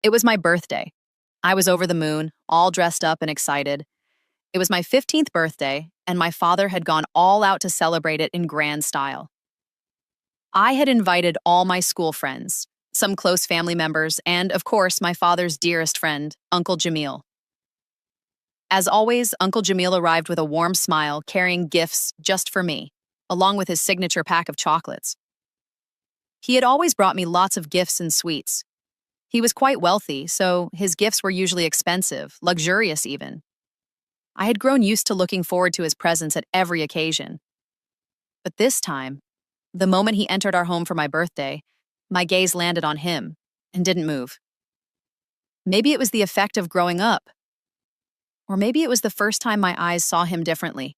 It was my birthday. I was over the moon, all dressed up and excited. It was my 15th birthday, and my father had gone all out to celebrate it in grand style. I had invited all my school friends, some close family members, and, of course, my father's dearest friend, Uncle Jamil. As always, Uncle Jamil arrived with a warm smile, carrying gifts just for me, along with his signature pack of chocolates. He had always brought me lots of gifts and sweets. He was quite wealthy, so his gifts were usually expensive, luxurious even. I had grown used to looking forward to his presence at every occasion. But this time, the moment he entered our home for my birthday, my gaze landed on him and didn't move. Maybe it was the effect of growing up, or maybe it was the first time my eyes saw him differently.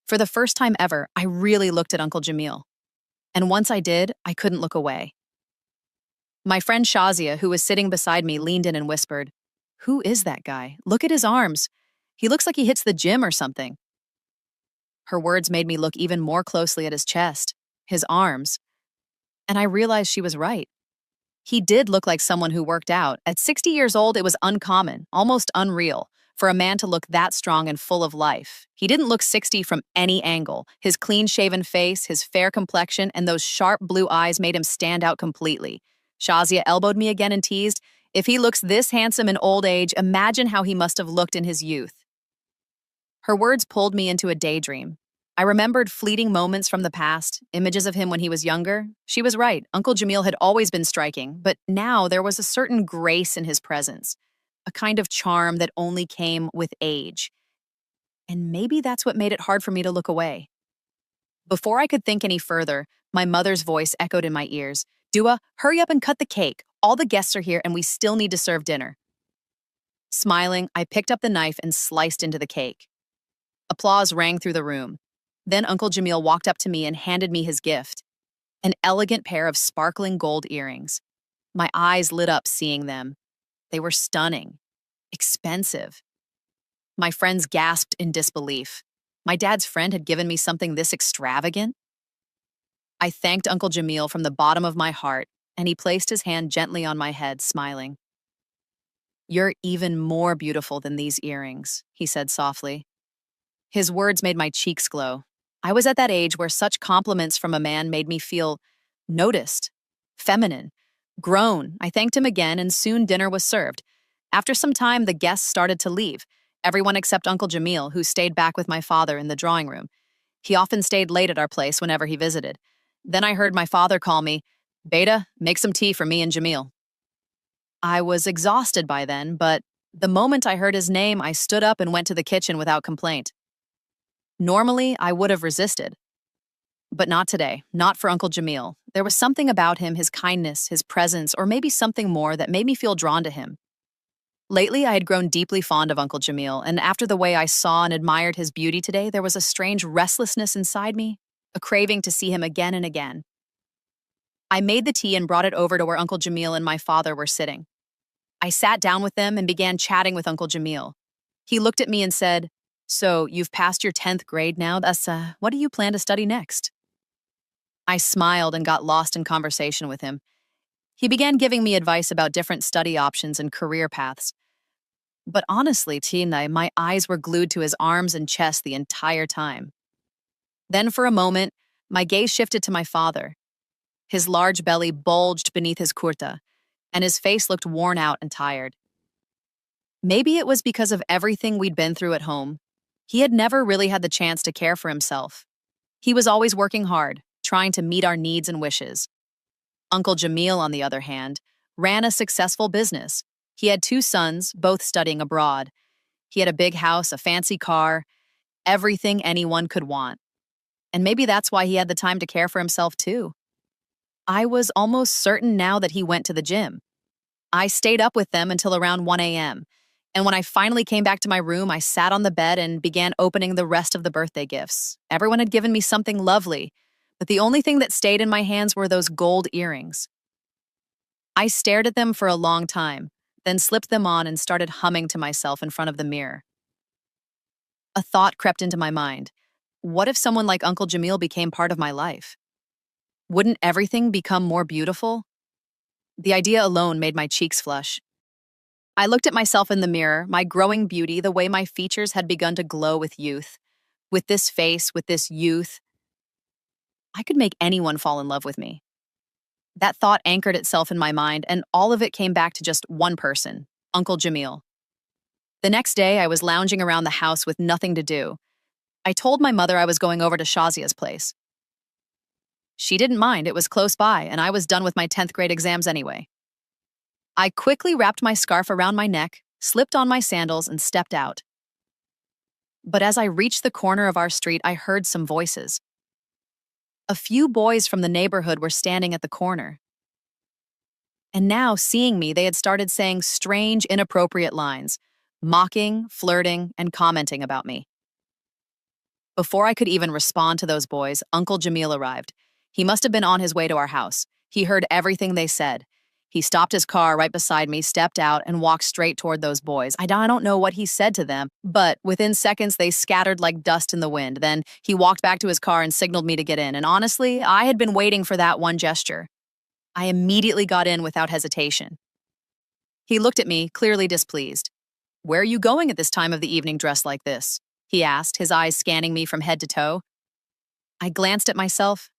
For the first time ever, I really looked at Uncle Jamil. And once I did, I couldn't look away. My friend Shazia, who was sitting beside me, leaned in and whispered, "Who is that guy? Look at his arms. He looks like he hits the gym or something." Her words made me look even more closely at his chest, his arms, and I realized she was right. He did look like someone who worked out. At 60 years old, it was uncommon, almost unreal, for a man to look that strong and full of life. He didn't look 60 from any angle. His clean-shaven face, his fair complexion, and those sharp blue eyes made him stand out completely. Shazia elbowed me again and teased, "If he looks this handsome in old age, imagine how he must have looked in his youth." Her words pulled me into a daydream. I remembered fleeting moments from the past, images of him when he was younger. She was right, Uncle Jamil had always been striking, but now there was a certain grace in his presence, a kind of charm that only came with age. And maybe that's what made it hard for me to look away. Before I could think any further, my mother's voice echoed in my ears. "Dua, hurry up and cut the cake. All the guests are here and we still need to serve dinner." Smiling, I picked up the knife and sliced into the cake. Applause rang through the room. Then Uncle Jamil walked up to me and handed me his gift, an elegant pair of sparkling gold earrings. My eyes lit up seeing them. They were stunning, expensive. My friends gasped in disbelief. My dad's friend had given me something this extravagant? I thanked Uncle Jamil from the bottom of my heart, and he placed his hand gently on my head, smiling. "You're even more beautiful than these earrings," he said softly. His words made my cheeks glow. I was at that age where such compliments from a man made me feel noticed, feminine, grown. I thanked him again, and soon dinner was served. After some time, the guests started to leave, everyone except Uncle Jamil, who stayed back with my father in the drawing room. He often stayed late at our place whenever he visited. Then I heard my father call me, "Beta, make some tea for me and Jamil." I was exhausted by then, but the moment I heard his name, I stood up and went to the kitchen without complaint. Normally, I would have resisted. But not today, not for Uncle Jamil. There was something about him, his kindness, his presence, or maybe something more that made me feel drawn to him. Lately, I had grown deeply fond of Uncle Jamil, and after the way I saw and admired his beauty today, there was a strange restlessness inside me, a craving to see him again and again. I made the tea and brought it over to where Uncle Jamil and my father were sitting. I sat down with them and began chatting with Uncle Jamil. He looked at me and said, "So, you've passed your 10th grade now, what do you plan to study next?" I smiled and got lost in conversation with him. He began giving me advice about different study options and career paths. But honestly, Tina, my eyes were glued to his arms and chest the entire time. Then for a moment, my gaze shifted to my father. His large belly bulged beneath his kurta, and his face looked worn out and tired. Maybe it was because of everything we'd been through at home. He had never really had the chance to care for himself. He was always working hard, trying to meet our needs and wishes. Uncle Jamil, on the other hand, ran a successful business. He had 2 sons, both studying abroad. He had a big house, a fancy car, everything anyone could want. And maybe that's why he had the time to care for himself too. I was almost certain now that he went to the gym. I stayed up with them until around 1 a.m., and when I finally came back to my room, I sat on the bed and began opening the rest of the birthday gifts. Everyone had given me something lovely, but the only thing that stayed in my hands were those gold earrings. I stared at them for a long time, then slipped them on and started humming to myself in front of the mirror. A thought crept into my mind. What if someone like Uncle Jamil became part of my life? Wouldn't everything become more beautiful? The idea alone made my cheeks flush. I looked at myself in the mirror, my growing beauty, the way my features had begun to glow with youth. With this face, with this youth, I could make anyone fall in love with me. That thought anchored itself in my mind, and all of it came back to just one person, Uncle Jamil. The next day, I was lounging around the house with nothing to do. I told my mother I was going over to Shazia's place. She didn't mind, it was close by, and I was done with my 10th grade exams anyway. I quickly wrapped my scarf around my neck, slipped on my sandals, and stepped out. But as I reached the corner of our street, I heard some voices. A few boys from the neighborhood were standing at the corner. And now, seeing me, they had started saying strange, inappropriate lines, mocking, flirting, and commenting about me. Before I could even respond to those boys, Uncle Jamil arrived. He must have been on his way to our house. He heard everything they said. He stopped his car right beside me, stepped out, and walked straight toward those boys. I don't know what he said to them, but within seconds they scattered like dust in the wind. Then he walked back to his car and signaled me to get in. And honestly, I had been waiting for that one gesture. I immediately got in without hesitation. He looked at me, clearly displeased. "Where are you going at this time of the evening dressed like this?" he asked, his eyes scanning me from head to toe. I glanced at myself.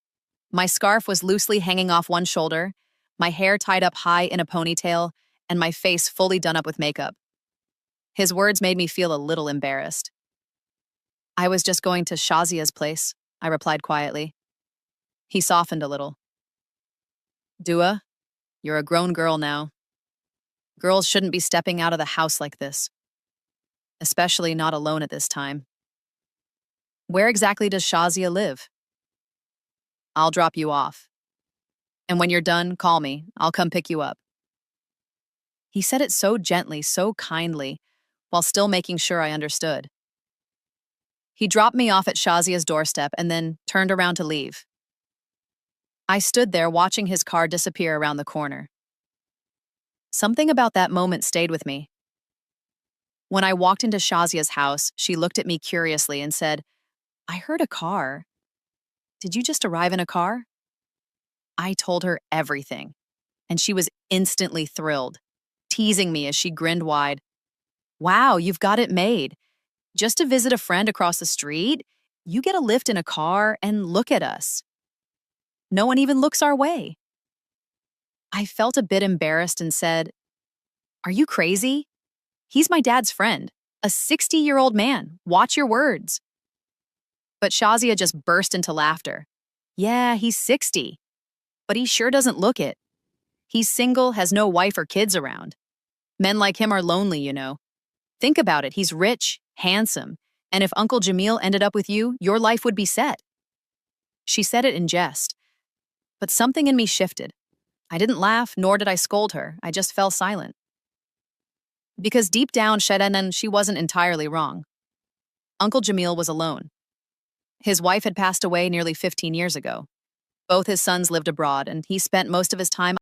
My scarf was loosely hanging off one shoulder, my hair tied up high in a ponytail, and my face fully done up with makeup. His words made me feel a little embarrassed. "I was just going to Shazia's place," I replied quietly. He softened a little. "Dua, you're a grown girl now. Girls shouldn't be stepping out of the house like this, especially not alone at this time. Where exactly does Shazia live?" "I'll drop you off. And when you're done, call me. I'll come pick you up." He said it so gently, so kindly, while still making sure I understood. He dropped me off at Shazia's doorstep and then turned around to leave. I stood there watching his car disappear around the corner. Something about that moment stayed with me. When I walked into Shazia's house, she looked at me curiously and said, "I heard a car. Did you just arrive in a car?" I told her everything, and she was instantly thrilled, teasing me as she grinned wide. "Wow, you've got it made. Just to visit a friend across the street, you get a lift in a car, and look at us. No one even looks our way." I felt a bit embarrassed and said, "Are you crazy? He's my dad's friend, a 60-year-old man. Watch your words." But Shazia just burst into laughter. "Yeah, he's 60. But he sure doesn't look it. He's single, has no wife or kids around. Men like him are lonely, you know. Think about it, he's rich, handsome, and if Uncle Jamil ended up with you, your life would be set." She said it in jest, but something in me shifted. I didn't laugh, nor did I scold her, I just fell silent. Because deep down, Sherenan, she wasn't entirely wrong. Uncle Jamil was alone. His wife had passed away nearly 15 years ago. Both his sons lived abroad, and he spent most of his time